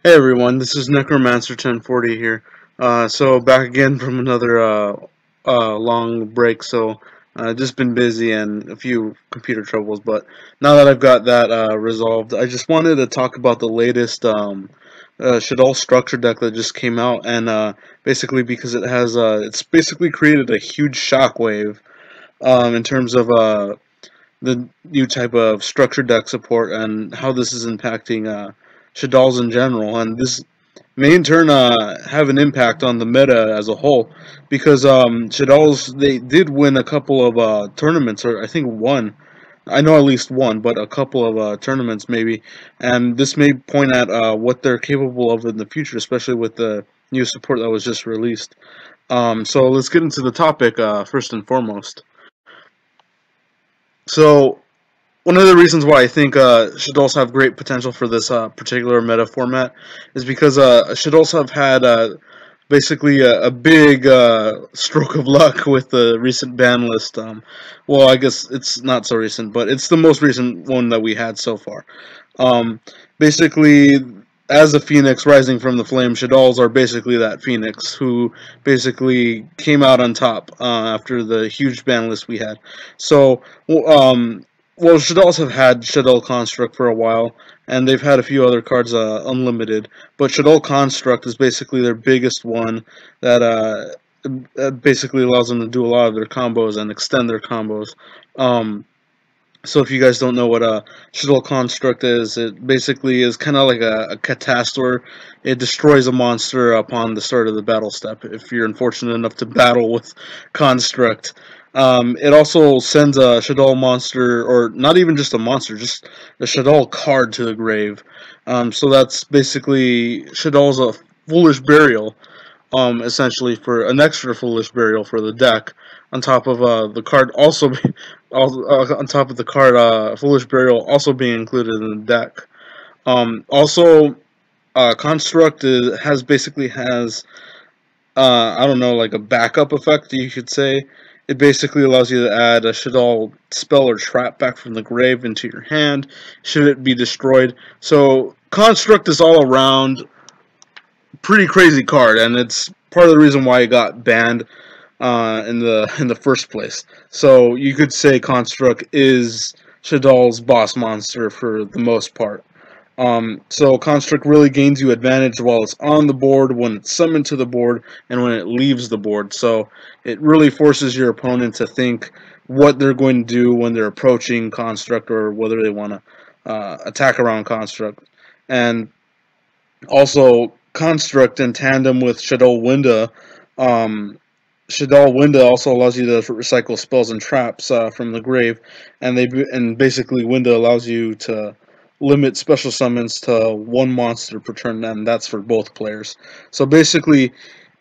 Hey everyone, this is Necromancer 1040 here. So back again from another long break. Just been busy and a few computer troubles, but now that I've got that resolved, I just wanted to talk about the latest Shaddoll structure deck that just came out, and basically because it's basically created a huge shockwave in terms of the new type of structure deck support and how this is impacting Shaddolls in general, and this may in turn have an impact on the meta as a whole, because Shaddolls, they did win a couple of tournaments, or I think one. I know at least one, but a couple of tournaments maybe, and this may point at what they're capable of in the future, especially with the new support that was just released. So let's get into the topic first and foremost. So one of the reasons why I think Shaddolls have great potential for this particular meta format is because Shaddolls have had basically a big stroke of luck with the recent ban list. Well, I guess it's not so recent, but it's the most recent one that we had so far. Um, Basically, as a phoenix rising from the flame, Shaddolls are basically that phoenix who basically came out on top after the huge ban list we had. So, well, Shaddolls have had Shaddoll Construct for a while, and they've had a few other cards unlimited. But Shaddoll Construct is basically their biggest one that basically allows them to do a lot of their combos and extend their combos. So if you guys don't know what a Shaddoll Construct is, it basically is kind of like a Catastor. It destroys a monster upon the start of the battle step, if you're unfortunate enough to battle with Construct. It also sends a Shaddoll monster, or not even just a monster, just a Shaddoll card to the grave. So that's basically Shaddoll's a Foolish Burial, essentially for an extra Foolish Burial for the deck. On top of the card also, on top of the card, Foolish Burial also being included in the deck. Also, Construct has I don't know, like a backup effect, you could say. It basically allows you to add a Shaddoll spell or trap back from the grave into your hand, should it be destroyed. So Construct is all around pretty crazy card, and it's part of the reason why it got banned in the first place. So you could say Construct is Shaddoll's boss monster for the most part. So Construct really gains you advantage while it's on the board, when it's summoned to the board, and when it leaves the board. So it really forces your opponent to think what they're going to do when they're approaching Construct, or whether they want to attack around Construct. And also, Construct in tandem with Shaddoll Winda, Shaddoll Winda also allows you to recycle spells and traps from the grave, and basically Winda allows you to limit special summons to one monster per turn, and that's for both players. So basically,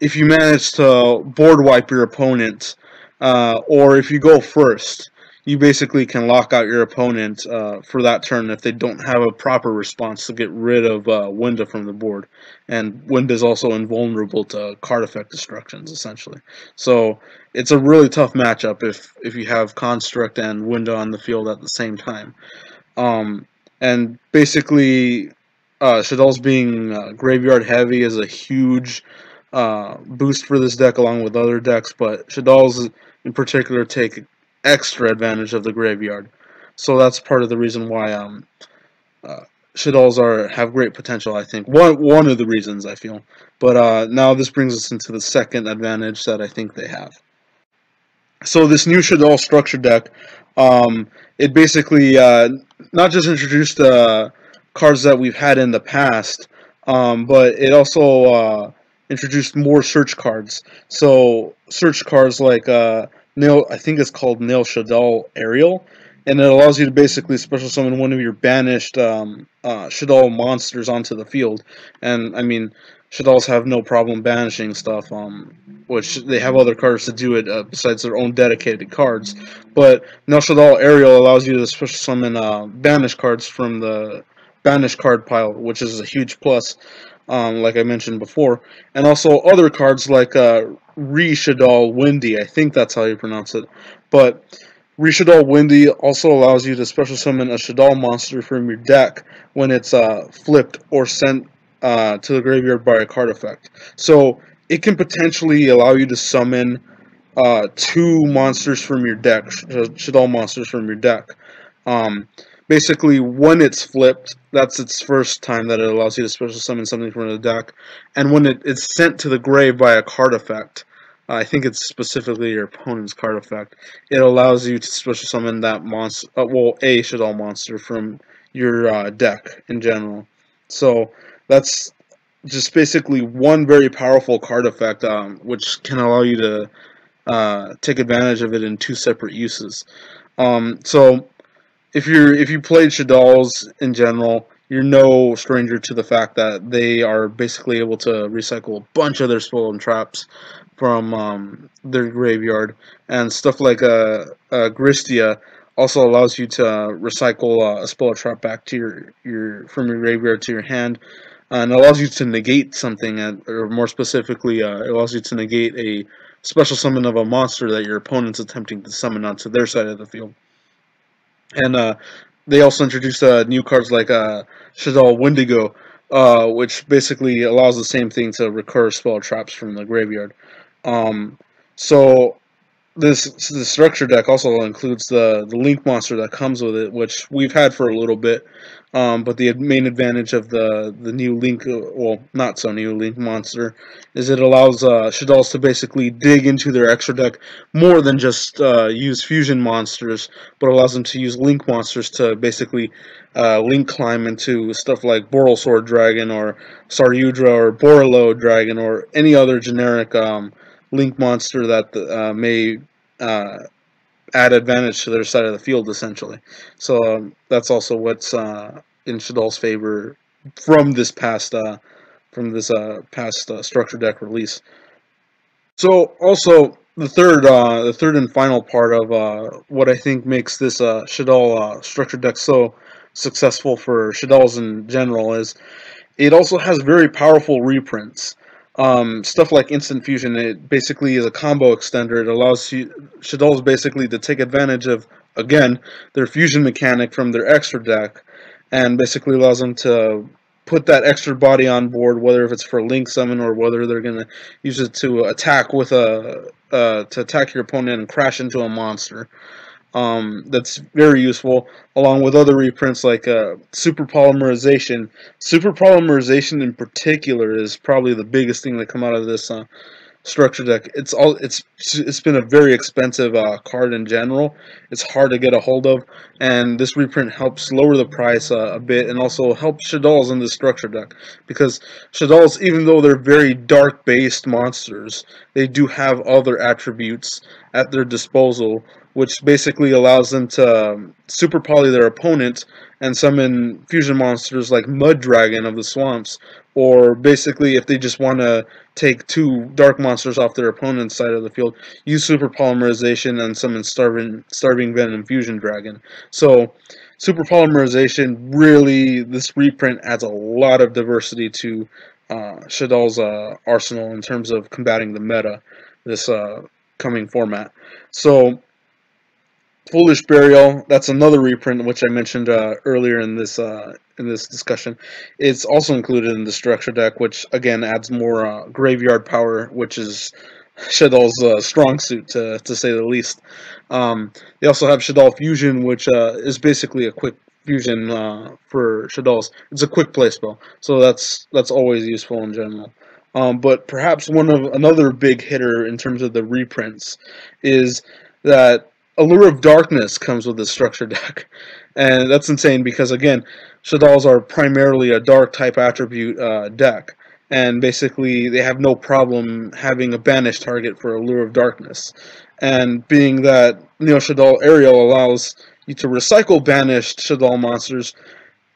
if you manage to board wipe your opponent, or if you go first, you basically can lock out your opponent for that turn if they don't have a proper response to get rid of Winda from the board. And Winda is also invulnerable to card effect destructions, essentially. So it's a really tough matchup if you have Construct and Winda on the field at the same time. And basically, Shaddoll's being graveyard heavy is a huge boost for this deck, along with other decks, but Shaddoll's in particular take extra advantage of the graveyard. So that's part of the reason why uh, Shaddolls have great potential, I think. One of the reasons, I feel. But now this brings us into the second advantage that I think they have. So this new Shaddoll structure deck, it basically not just introduced cards that we've had in the past, but it also introduced more search cards. So search cards like Nail, I think it's called Nail Shaddoll Aerial, and it allows you to basically special summon one of your banished Shaddoll monsters onto the field. And I mean, Shaddolls have no problem banishing stuff, which they have other cards to do it besides their own dedicated cards. But Nail Shaddoll Aerial allows you to special summon banish cards from the banish card pile, which is a huge plus, like I mentioned before. And also other cards like Shaddoll Windy, I think that's how you pronounce it. But Shaddoll Windy also allows you to special summon a Shaddoll monster from your deck when it's flipped or sent to the graveyard by a card effect. So it can potentially allow you to summon two monsters from your deck, Shaddoll monsters from your deck. Um, Basically, when it's flipped, that's its first time that it allows you to special summon something from the deck. And when it's sent to the grave by a card effect, I think it's specifically your opponent's card effect, it allows you to special summon that monster, well, a Shaddoll monster from your deck in general. So that's just basically one very powerful card effect, which can allow you to take advantage of it in two separate uses. So if you played Shaddolls in general, you're no stranger to the fact that they are basically able to recycle a bunch of their spell and traps from their graveyard, and stuff like Gristia also allows you to recycle a spell or trap back to your from your graveyard to your hand, and allows you to negate something, or more specifically, it allows you to negate a special summon of a monster that your opponent's attempting to summon onto their side of the field. And they also introduced new cards like Shaddoll Wendigo, which basically allows the same thing to recur spell traps from the graveyard. Um, so this structure deck also includes the Link monster that comes with it, which we've had for a little bit. But the main advantage of the new Link, well, not so new Link monster, is it allows Shaddolls to basically dig into their extra deck more than just use fusion monsters, but allows them to use Link monsters to basically Link climb into stuff like Borrelsword Dragon or Saryudra or Borrelo Dragon or any other generic Link monster that may uh, add advantage to their side of the field, essentially. So that's also what's in Shaddoll's favor from this past structure deck release. So also the third and final part of what I think makes this Shaddoll structure deck so successful for Shaddolls in general is it also has very powerful reprints. Stuff like Instant Fusion, it basically is a combo extender. It allows Shaddolls basically to take advantage of, again, their fusion mechanic from their extra deck, and basically allows them to put that extra body on board, whether if it's for Link Summon or whether they're going to use it to attack with to attack your opponent and crash into a monster. That's very useful, along with other reprints like super polymerization. Super polymerization in particular is probably the biggest thing that come out of this structure deck. It's been a very expensive card in general. It's hard to get a hold of, and this reprint helps lower the price a bit, and also helps Shaddolls in the structure deck, because Shaddolls, even though they're very dark based monsters, they do have other attributes at their disposal, which basically allows them to super poly their opponent and summon fusion monsters like Mud Dragon of the Swamps, or basically if they just want to take two dark monsters off their opponent's side of the field, use super polymerization and summon starving venom fusion dragon. So super polymerization, really, this reprint adds a lot of diversity to Shaddoll's arsenal in terms of combating the meta this coming format. So Foolish Burial, that's another reprint which I mentioned earlier in this discussion. It's also included in the structure deck, which again adds more graveyard power, which is Shaddoll's strong suit, to say the least. They also have Shaddoll Fusion, which is basically a quick fusion for Shaddolls. It's a quick play spell, so that's always useful in general. But perhaps another big hitter in terms of the reprints is that Allure of Darkness comes with this structure deck, and that's insane because again, Shaddolls are primarily a dark type attribute deck, and basically they have no problem having a banished target for Allure of Darkness. And being that Neo Shaddoll Aerial allows you to recycle banished Shaddoll monsters,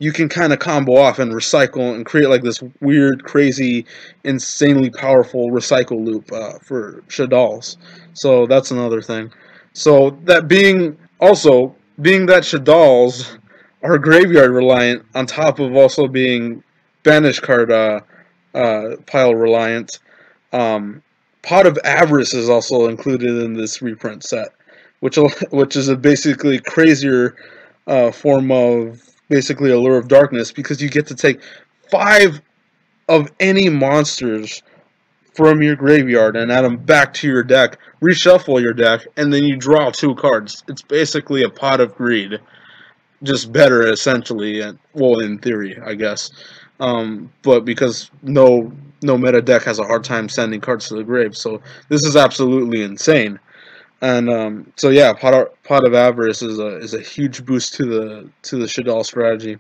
you can kind of combo off and recycle and create like this weird, crazy, insanely powerful recycle loop for Shaddolls. So that's another thing. So that being that Shaddolls are graveyard reliant, on top of also being banish card pile reliant, Pot of Avarice is also included in this reprint set, which is a basically crazier form of basically Allure of Darkness, because you get to take 5 of any monsters from your graveyard and add them back to your deck, reshuffle your deck, and then you draw 2 cards. It's basically a pot of greed, just better essentially. And well, in theory, I guess. But because no meta deck has a hard time sending cards to the grave, so this is absolutely insane. And so yeah, pot of avarice is a huge boost to the Shaddoll strategy.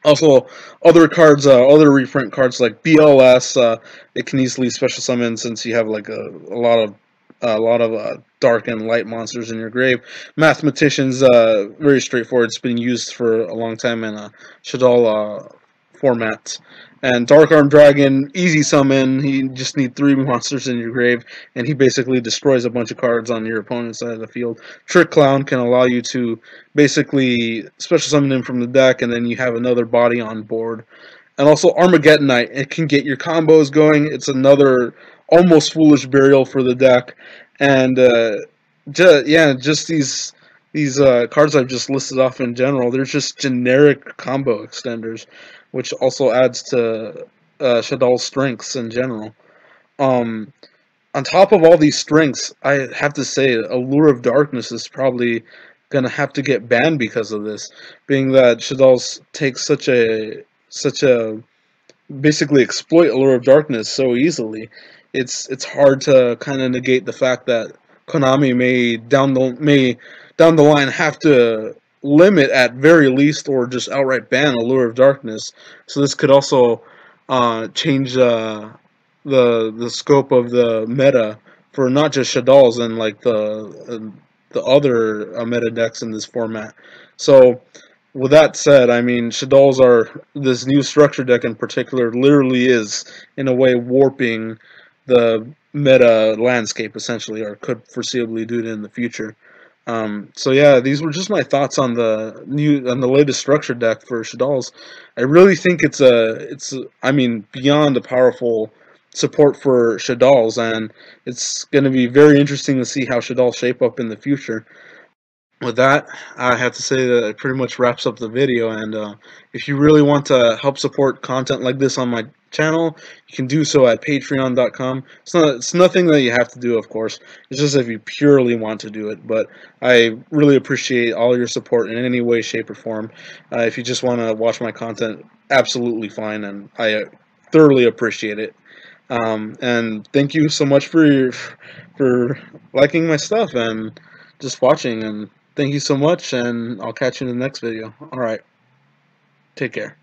Also, other cards, other reprint cards like BLS, it can easily special summon since you have like a lot of dark and light monsters in your grave. Mathematicians, very straightforward. It's been used for a long time in Shaddoll format. And Dark Arm Dragon, easy summon. You just need 3 monsters in your grave, and he basically destroys a bunch of cards on your opponent's side of the field. Trick Clown can allow you to basically special summon him from the deck, and then you have another body on board. And also Armageddonite, it can get your combos going. It's another almost foolish burial for the deck, and just these cards I've just listed off in general. They're just generic combo extenders, which also adds to Shaddoll's strengths in general. Um, on top of all these strengths, I have to say, Allure of Darkness is probably gonna have to get banned because of this, being that Shaddoll takes such a basically exploit Allure of Darkness so easily. It's hard to kind of negate the fact that Konami may down the line have to limit at very least or just outright ban Allure of Darkness. So this could also change the scope of the meta for not just Shaddolls and like the other meta decks in this format. So with that said, I mean, Shaddolls are this new structure deck in particular literally is in a way warping the meta landscape essentially, or could foreseeably do it in the future. So yeah, these were just my thoughts on the latest structure deck for Shaddolls. I really think I mean beyond a powerful support for Shaddolls, and it's going to be very interesting to see how Shaddolls shape up in the future. With that, I have to say that it pretty much wraps up the video. And if you really want to help support content like this on my channel, you can do so at patreon.com. It's nothing that you have to do, of course. It's just if you purely want to do it. But I really appreciate all your support in any way, shape, or form. If you just want to watch my content, absolutely fine, and I thoroughly appreciate it. And thank you so much for liking my stuff and just watching. And thank you so much, and I'll catch you in the next video. Alright, take care.